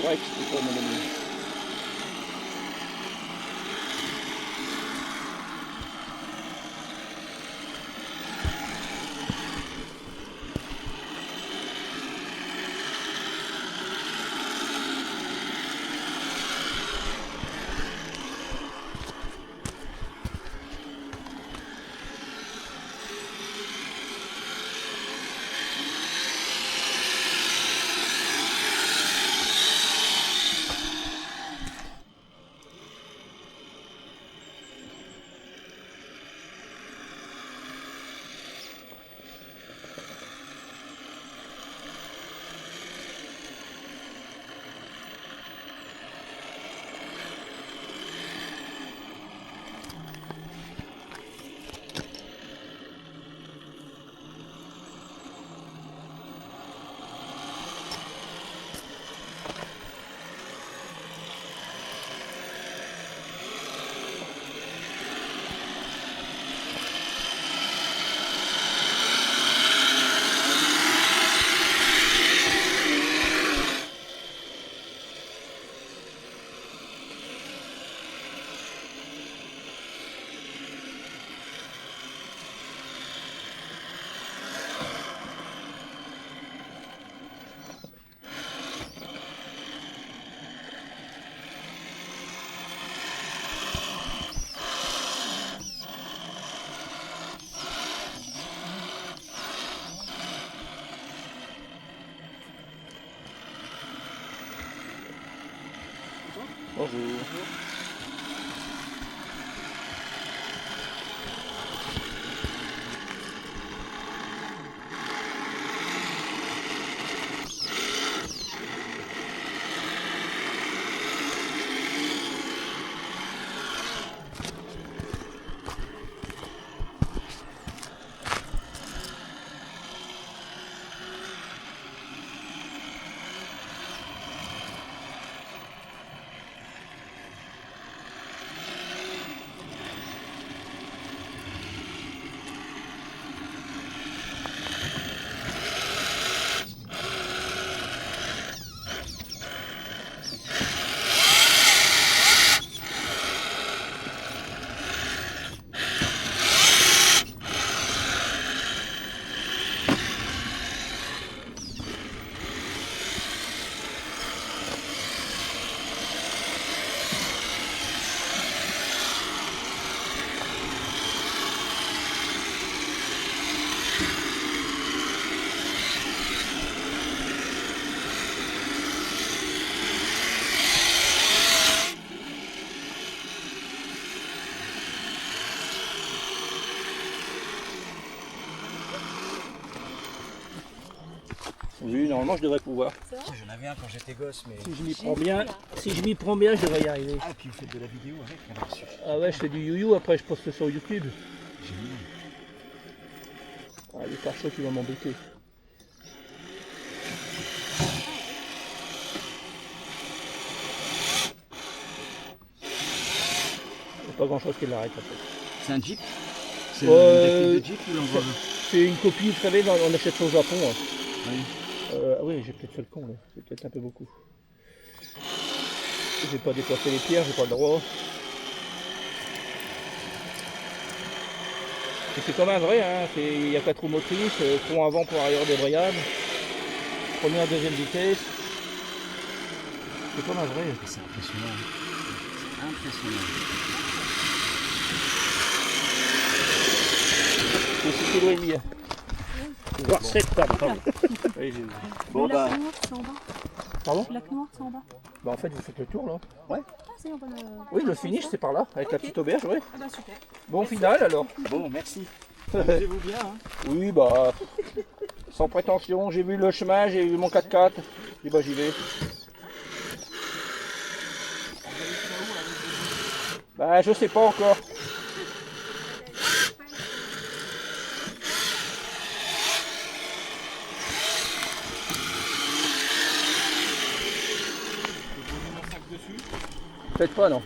Rex plutôt, mon ami. Bonjour. Oui, normalement je devrais pouvoir. J'en avais un quand j'étais gosse, mais... Si je m'y prends bien, je devrais y arriver. Ah, et puis vous faites de la vidéo avec là-dessus. Ah ouais, je fais du you-you, après je poste sur YouTube. Génial. Ah, le pare-choc qui va m'embêter. Il n'y a pas grand chose qui l'arrête en fait. C'est un Jeep? C'est Euh, une réplique de Jeep ou l'envoi? C'est une copie, vous savez, on achète ça au Japon. Hein. Oui. Ah oui, j'ai peut-être fait le con là, c'est peut-être un peu beaucoup. J'ai pas déplacé les pierres, j'ai pas le droit. Et c'est comme un vrai, hein. Il y a 4 roues motrices, pont avant pour arrière débrayable, première, deuxième vitesse. C'est comme un vrai. C'est impressionnant. C'est impressionnant. C'est 6 kg et demi. Voire 7 pardon. Oui, Bon, bah. Lac noir, c'est en bas. Pardon? Lac noir, c'est en bas. Bah en fait vous faites le tour là. Ah, c'est on va le. Oui, le finish c'est par là, avec la petite auberge, oui. Ah bah super. Bon final alors. Bon, merci. Amusez-vous bien, hein. Oui, bah, sans prétention, j'ai vu le chemin, j'ai vu mon 4x4, et bah j'y vais. Bah je sais pas encore. Peut-être pas non.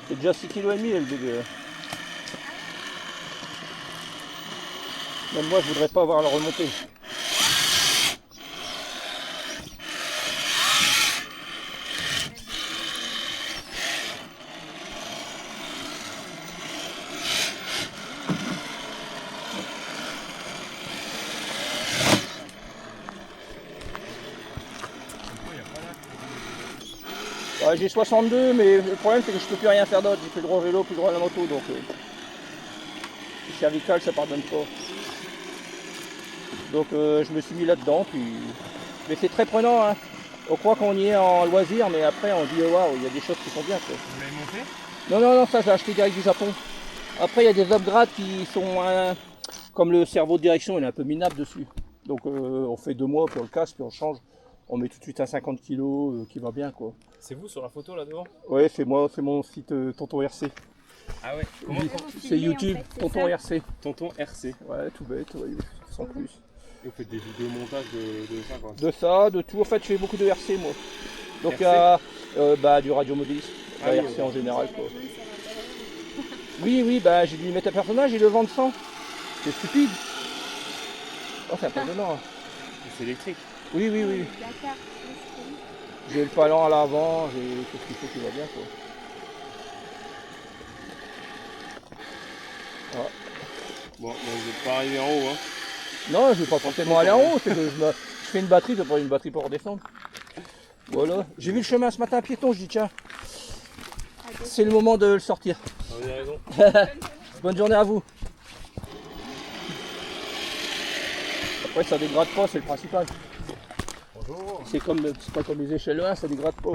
C'est déjà 6 kg et demi le bébé. Même moi je voudrais pas avoir à le remonter. Ouais, j'ai 62, mais le problème c'est que je peux plus rien faire d'autre. J'ai plus le droit au vélo, plus le droit à la moto, donc cervical ça pardonne pas. Donc je me suis mis là-dedans, puis... Mais c'est très prenant, hein. On croit qu'on y est en loisir, mais après on dit waouh, il y a des choses qui sont bien, quoi. Vous l'avez monté? Non, ça j'ai acheté direct du Japon. Après il y a des upgrades qui sont comme le cerveau de direction, il est un peu minable dessus. Donc on fait 2 mois, puis on le casse, puis on change. On met tout de suite un 50 kg qui va bien, quoi. C'est vous sur la photo là devant? Ouais, c'est moi, c'est mon site Tonton RC. Ah ouais. Comment? C'est YouTube, Tonton RC. Tonton RC. Ouais, tout bête, ouais, sans plus. Et vous faites des vidéos montage de ça quoi? De ça, de tout. En fait, je fais beaucoup de RC, moi. Donc il y RC? a du radiomodéliste, Ah oui, RC en général, quoi. Oui, bah j'ai dû mettre un personnage et le vendre sans. C'est stupide. Oh, c'est impressionnant. C'est électrique. Oui. Dakar. J'ai le palan à l'avant, j'ai tout ce qu'il faut qui va bien, quoi. Bon, bah, vous n'êtes pas arrivé en haut hein. Non, je vais pas forcément aller en haut, c'est que je fais une batterie, je prends une batterie pour redescendre. Voilà. J'ai vu le chemin ce matin piéton, je dis tiens, c'est le moment de le sortir. Vous avez raison. Bonne journée à vous. Après ça dégrade pas, c'est le principal. Bonjour. C'est pas comme les échelles 1, ça dégrade pas.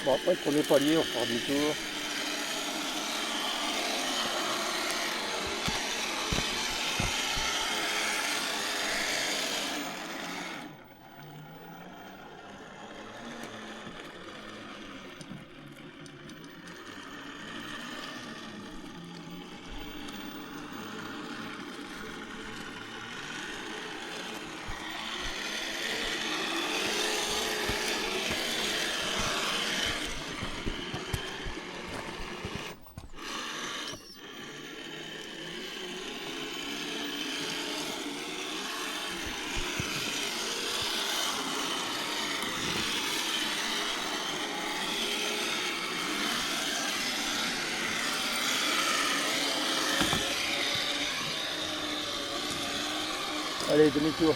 Bon, après le premier palier, on fera demi-tour. Allez, demi-tour.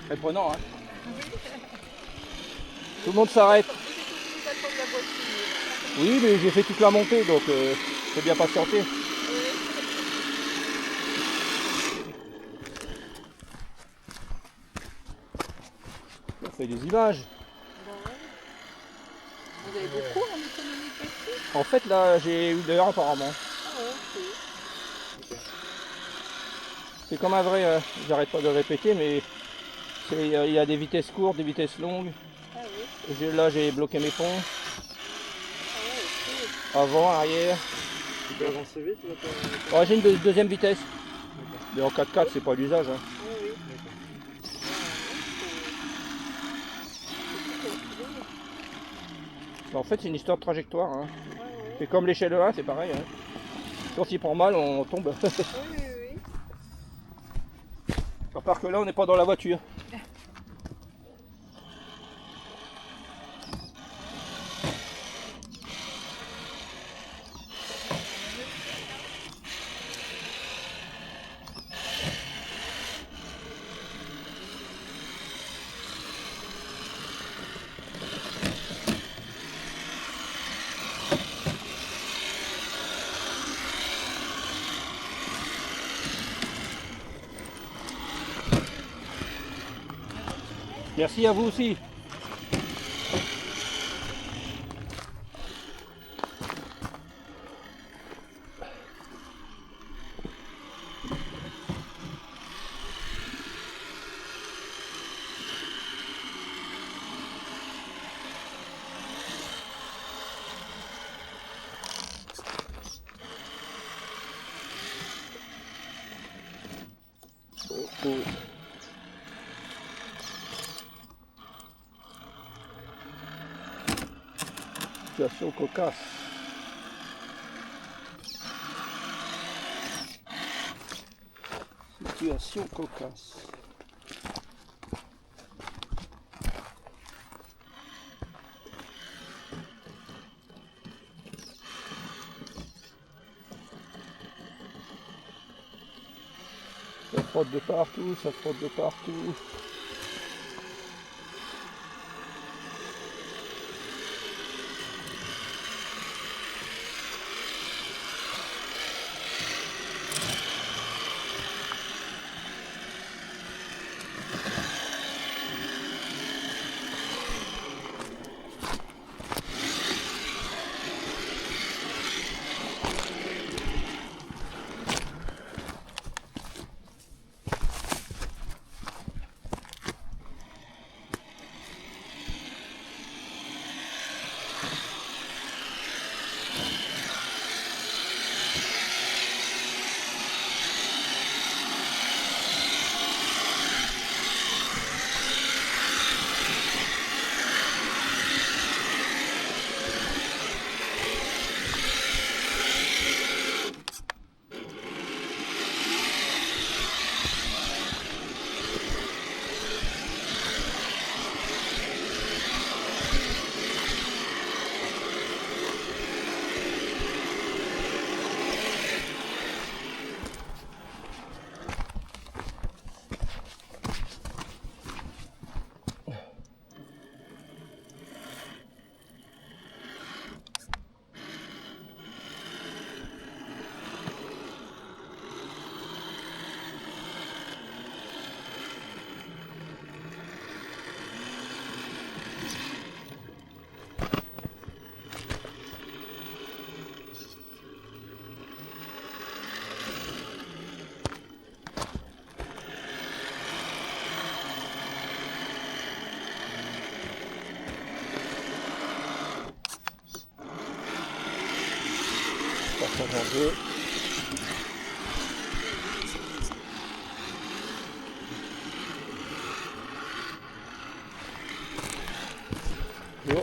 Très prenant, hein. Tout le monde s'arrête. Oui, mais j'ai fait toute la montée, donc faut bien patienter. On fait des images. Vous avez beaucoup en économie de batterie? En fait, là, j'ai 1 heure apparemment. Ah ouais, ok. C'est comme un vrai, j'arrête pas de le répéter, mais il y a des vitesses courtes, des vitesses longues. Ah oui, Là, j'ai bloqué mes ponts, ah ouais, avant, arrière. Tu peux avancer vite ou pas? Ouais, j'ai une deuxième vitesse. Mais en 4x4, c'est pas l'usage. Hein. ok. Ah oui. En fait, c'est une histoire de trajectoire. Hein. Ah ouais. C'est comme l'échelle 1, c'est pareil. Hein. Quand il prend mal, on tombe. Oui, oui, oui. À part que là, on n'est pas dans la voiture. Merci à vous aussi. Oh, oh. Situation cocasse. Situation cocasse. Ça frotte de partout, ça frotte de partout. Ça change un peu. Bon.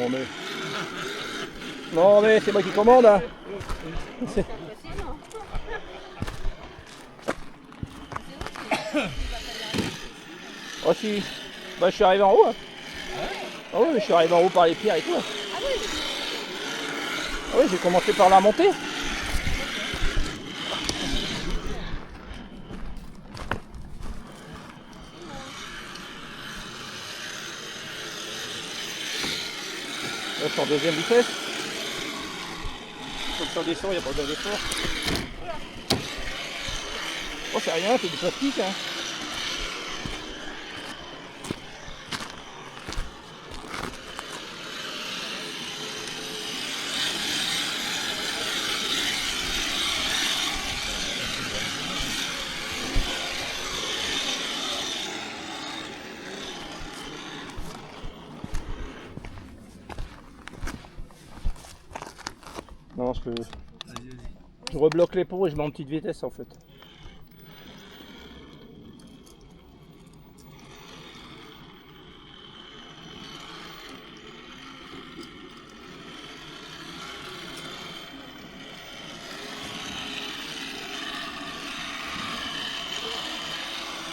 mais... Non mais c'est moi qui commande hein. C'est- Oh si, bah je suis arrivé en haut. Hein. Ah oui, mais je suis arrivé en haut par les pierres et tout. Hein. Ah oui, j'ai commencé par la montée. Là, je suis en deuxième vitesse. Comme ça descend, il n'y a pas besoin d'effort. Oh, c'est rien, c'est du plastique. Hein. Non, je rebloque les pots et je mets en petite vitesse en fait.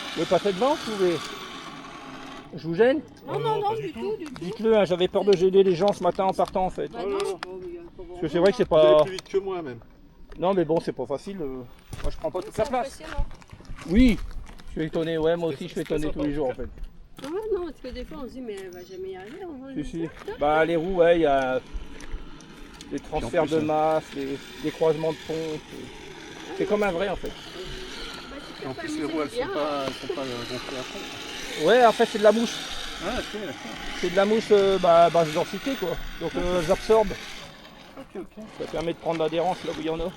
Vous voulez passer devant, vous voulez? Je vous gêne? Non, non, non, du tout, du tout. Dites-le, hein, j'avais peur de gêner les gens ce matin en partant en fait. Bah non. Parce que c'est vrai que c'est Vous allez pas... plus vite que moi même. Non mais bon, c'est pas facile. Moi je prends pas toute la C'est place. impressionnant. Oui, je suis étonné, ouais, moi aussi je suis étonné tous les jours en fait. Ah non, parce que des fois on se dit, mais elle va jamais y arriver. On va Si, si. Bah les roues, ouais, il y a des transferts de masse, des croisements de ponts. C'est comme un vrai en fait. En plus les roues elles sont pas gonflées à fond. Ouais, en fait c'est de la mousse. Ah ok, d'accord. C'est de la mousse basse densité quoi. Donc elles absorbent. Ok, ok. Ça permet de prendre l'adhérence là où il y en a.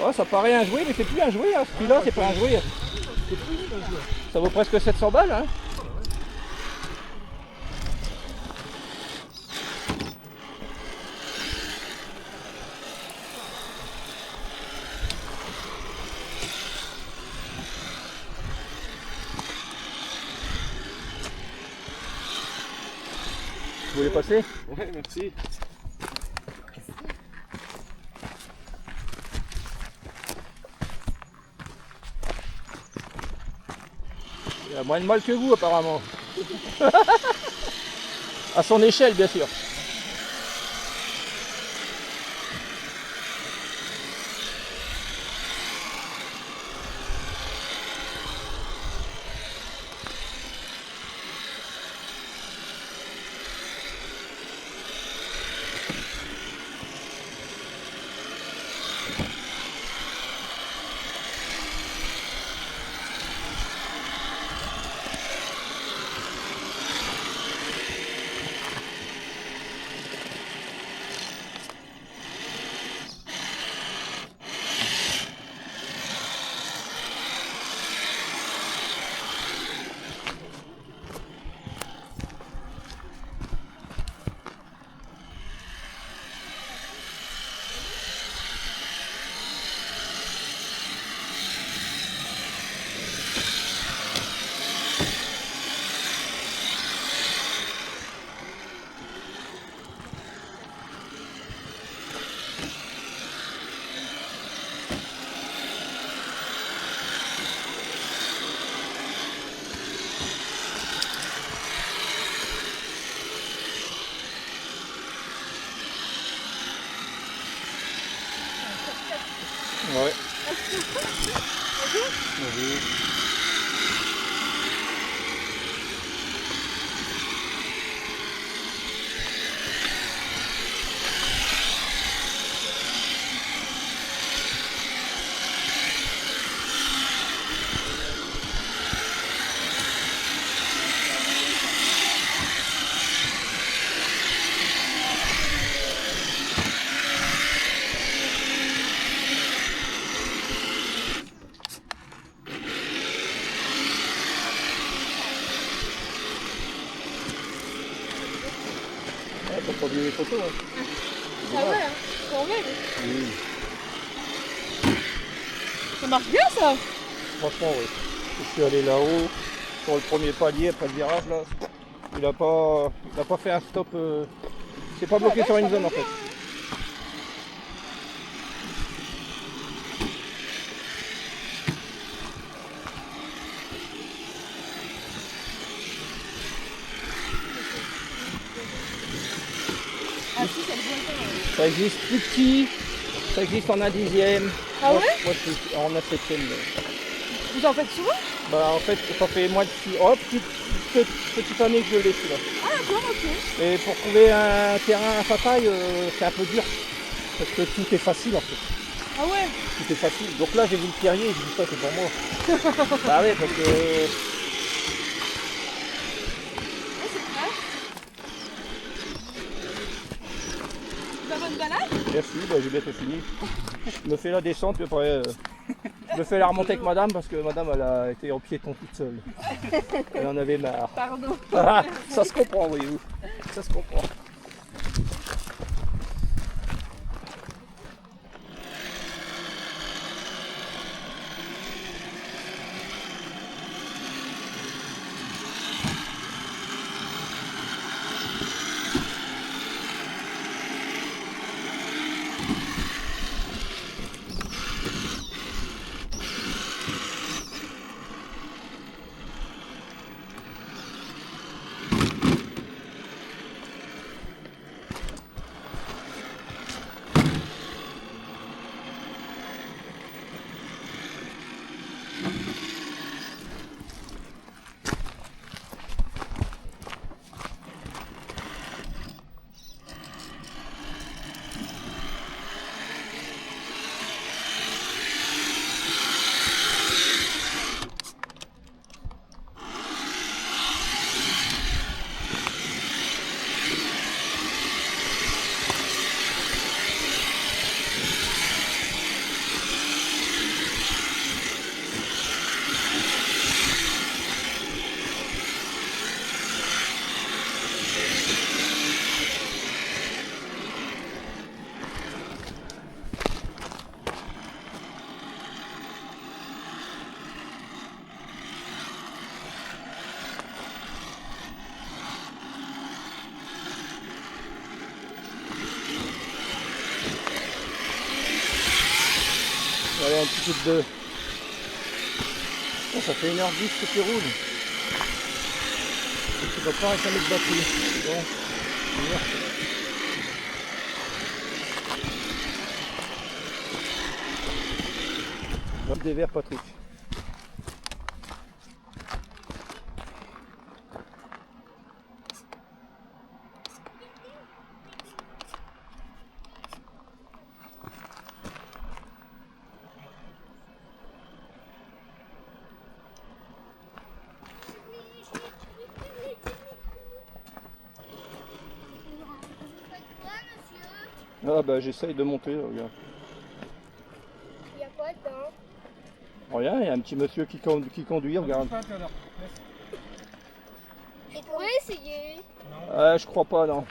Oh, ça paraît un jouet, mais c'est plus un jouet. Hein. Ce prix-là, c'est pas un jouet. Ça vaut presque 700 balles. Hein. Vous voulez passer? Ouais, merci. Il a moins de mal que vous apparemment. À son échelle bien sûr. Ouais. T'as pas vu les photos hein. Ah ouais, hein. Quand même. Oui. Ça marche bien ça. Franchement oui. Je suis allé là-haut, sur le premier palier après le virage là. Il a pas fait un stop. C'est pas bloqué sur une zone en fait. Ah si, ça le voit pas. Ça existe plus petit, ça existe en 1/10. Ah Moi, ouais moi, je suis en 1/7. Vous en faites souvent? Bah en fait ça fait moins de petite année que je l'ai celui-là. Ah d'accord, ok. Et pour trouver un terrain à Fataille, c'est un peu dur. Parce que tout est facile en fait. Ah ouais? Tout est facile. Donc là j'ai vu le pierrier, j'ai dit ça c'est pour moi. Bah oui parce que. Ouais, c'est vrai. Bah, bonne balade? Merci, bah, j'ai bientôt fini. Je me fais la descente, puis après je me fais la remonter avec madame parce que madame elle a été en piéton toute seule. Elle en avait marre. Pardon. Ah, ça se comprend, voyez-vous. Ça se comprend. Allez, un petit peu de 2. Oh, ça fait 1h10 que tu roules. Tu vas pas avec un mec battu. Bon, on des verres, Patrick. Ah bah j'essaye de monter, là, regarde. Il y a quoi dedans? Regarde, il y a un petit monsieur qui conduit, regarde. Et tu pourrais essayer? Je crois pas, non.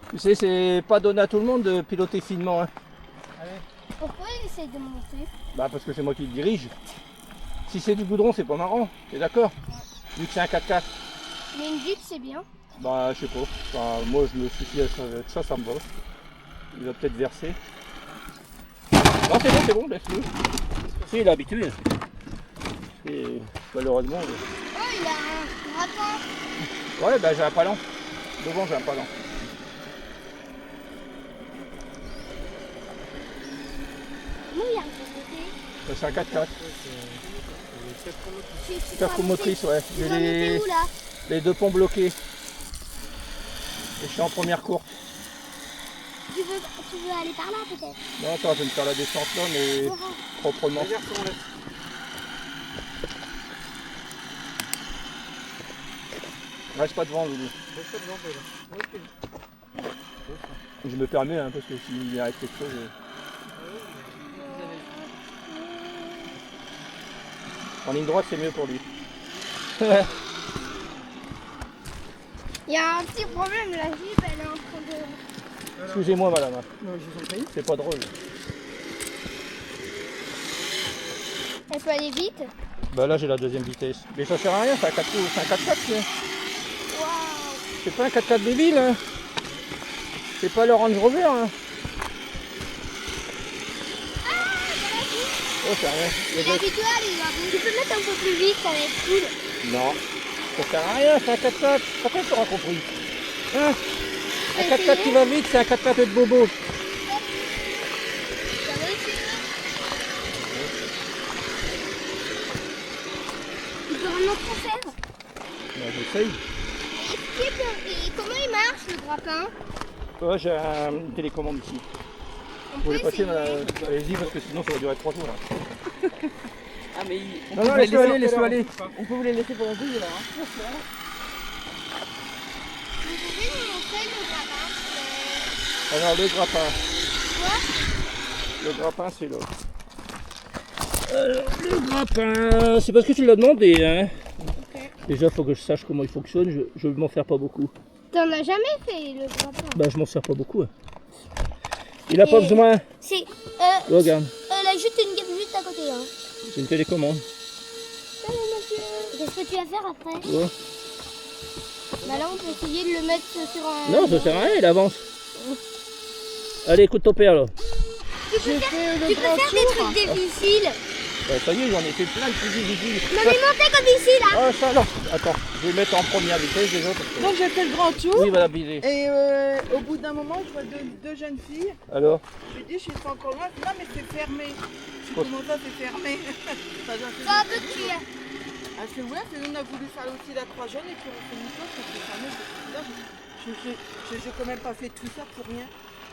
Tu sais, c'est pas donné à tout le monde de piloter finement. Hein. Pourquoi il essaye de monter? Bah parce que c'est moi qui le dirige. Si c'est du goudron, c'est pas marrant, t'es d'accord? Vu que c'est un 4x4. Mais une Jeep c'est bien. Bah je sais pas. Enfin, moi je me suffis à ça, ça me va. Il va peut-être verser. Non c'est bon, laisse-le. Si, il est habitué. Et malheureusement. Oh, il a un grappin. Ouais, bah j'ai un palan. Devant j'ai un palan. Nous, il y a un côté. Bah, c'est un 4x4. Tu 4 roues motrices, ouais. Tu J'ai vas monter où là? les 2 ponts bloqués. Et je suis en première course. Tu veux aller par là peut-être? Non, attends, je vais me faire la descente là, mais proprement. Reste pas devant, Loulou. Je me permets, hein, parce que s'il y a quelque chose. En ligne droite, c'est mieux pour lui. Il y a un petit problème, la Jeep elle est en train de... Excusez-moi, madame. C'est pas drôle. Elle peut aller vite. Bah là, j'ai la deuxième vitesse. Mais ça sert à rien, c'est un 4x4. Waouh. C'est pas un 4x4 de ville, hein. C'est pas le Range Rover, hein. Oh, c'est rien. Habituel, tu peux mettre un peu plus vite, ça va être cool. Non, ça sert à rien, c'est un 4x4. Pourquoi tu auras compris? Hein? Un 4x4 qui va vite, c'est un 4x4 de bobo. Ça va aussi. Tu peux vraiment tout faire. Ben, j'essaye. Et comment il marche le grappin? Ouais, j'ai une télécommande ici. On Vous peut voulez passer, essayer. allez-y, parce que sinon ça va durer 3 jours. Là. Ah mais Non, non, laisse-le aller, laisse-le aller. on peut vous les laisser pour la bouille là. Hein. Vous pouvez nous montrer le grappin? Alors, le grappin. Quoi? Le grappin, c'est là. Alors, le grappin, c'est parce que tu l'as demandé, hein. Déjà, il faut que je sache comment il fonctionne, je m'en sers pas beaucoup. T'en as jamais fait le grappin? Bah, je m'en sers pas beaucoup. Hein. Il a pas besoin. C'est. Regarde, Elle a juste une gamme juste à côté. Hein. c'est une télécommande. Qu'est-ce que tu vas faire après? Ouais. Bah là, on peut essayer de le mettre sur un. Non, ça sert à rien, il avance. Allez, écoute ton père là. Tu peux faire des trucs difficiles. Bah, ça y est, j'en ai fait plein de trucs difficiles. Non, mais montez comme ici là. Ah, ça là. Attends, je vais mettre en première vitesse déjà. Parce que... Donc j'ai fait le grand tour Oui, voilà, bisé. et au bout d'un moment je vois deux jeunes filles. Alors, Je lui dis je suis pas encore loin. Non mais c'est fermé. Je dis comment ça c'est fermé? Ça doit faire- Ça va te tuer. Elle fait ouais, puis nous on a voulu faire aussi la croix jaune et puis on fait une chose, c'est fermé. J'ai quand même pas fait tout ça pour rien.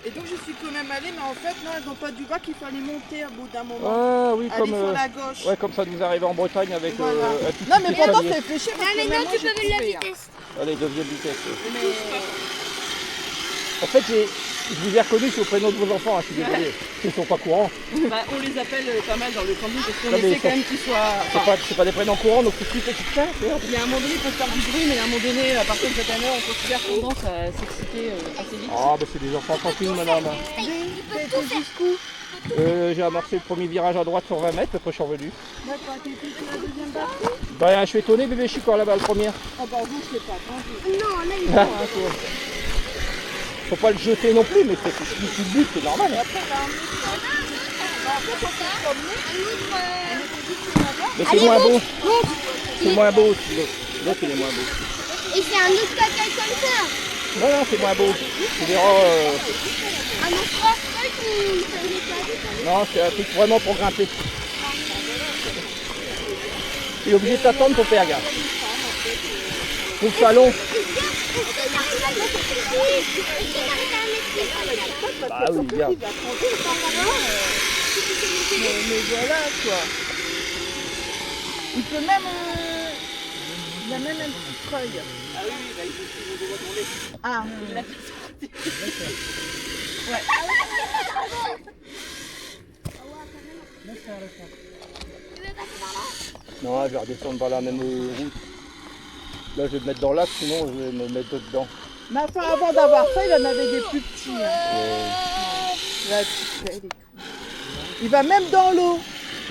Et donc je suis quand même allée, mais en fait non, elles n'ont pas du bas qu'il fallait monter au bout d'un moment. ah oui, Aller comme, sur la gauche. ouais, comme ça nous arrive en Bretagne avec Voilà. un tout Non petit mais pourtant escalier. c'est fléché parce Ah, que mais même non, moi tu j'ai peux mettre la trouvé, hein. vitesse. Allez, deuxième vitesse. Mais En fait, je vous ai reconnu sur le prénom de vos enfants, hein, je suis désolé. Ils sont pas courants. bah, on les appelle pas mal dans le camping parce qu'on Non, mais essaie ils quand sont- même qu'ils soient. C'est pas des prénoms courants, donc c'est plus petit que ça. Merde. Il y a un moment donné, il peut faire du bruit, mais à un moment donné, à partir de cette année, on considère tendance à s'exciter assez vite. Ah, bah c'est des enfants tranquilles, madame. Il peut tout faire. J'ai amorcé le premier virage à droite sur 20 mètres, après je suis revenu. D'accord, t'es plus sur la deuxième partie? Bah, je suis étonné, bébé, je suis encore là-bas, le premier. Ah bah vous, je sais pas. Non, là, il Ah, faut pas le jeter non plus, mais c'est si tu le butes, c'est normal. Hein. Mais c'est Allez, moins beau. monte. C'est moins beau aussi, l'autre. L'autre, il est moins beau. Et c'est un autre caca comme ça. Non, non, c'est moins beau. Tu verras. Un autre caca qui ça Non, c'est un truc vraiment pour grimper. Tu es obligé de t'attendre ton père, gars. Trouve ça long. Bah oui, regarde. Mais voilà quoi. Il peut même. Il a même un petit treuil. Ah oui, bah, il faut Ah, Non, je vais redescendre par la même route. Là, je vais me mettre dans l'axe, sinon je vais me mettre dedans. mais enfin, avant d'avoir ça, il en avait des plus petits. Hein. La petite pelle et tout. Il va même dans l'eau.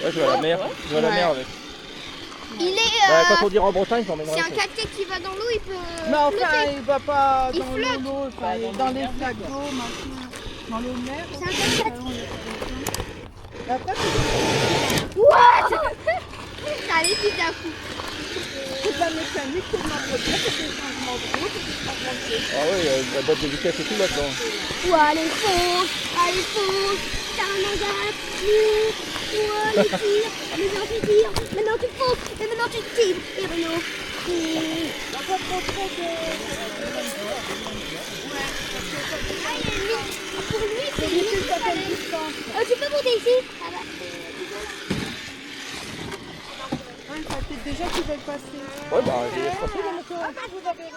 Ouais, je vais à la mer. Je vais à la Ouais. mer avec. Il est. Bah, quand on ira en Bretagne, j'emmènerai. C'est un caca qui va dans l'eau, il peut. Mais enfin, flotter. il va pas Il dans flotte. l'eau, enfin, dans les flaques d'eau, machin. Dans l'eau de mer. C'est un caca. Et après, What? Ça allait tout à coup. c'est de la mécanique, c'est de l'entretien, c'est des changements de route, c'est des changements de pied. Ah oui, la boîte de vitesse et tout là-dedans. Ou allez, fonce, t'as un engage, ou allez, tire, maintenant tu tires, maintenant tu fonces, et maintenant tu tires, et Renaud. On va te montrer que... Pour lui, c'est C'est une une certaine distance. Tu peux monter ici? Ah bah. Ouais, ça fait déjà qu'ils veulent passer. Ouais, bah, je laisse passer là. Vous avez vu?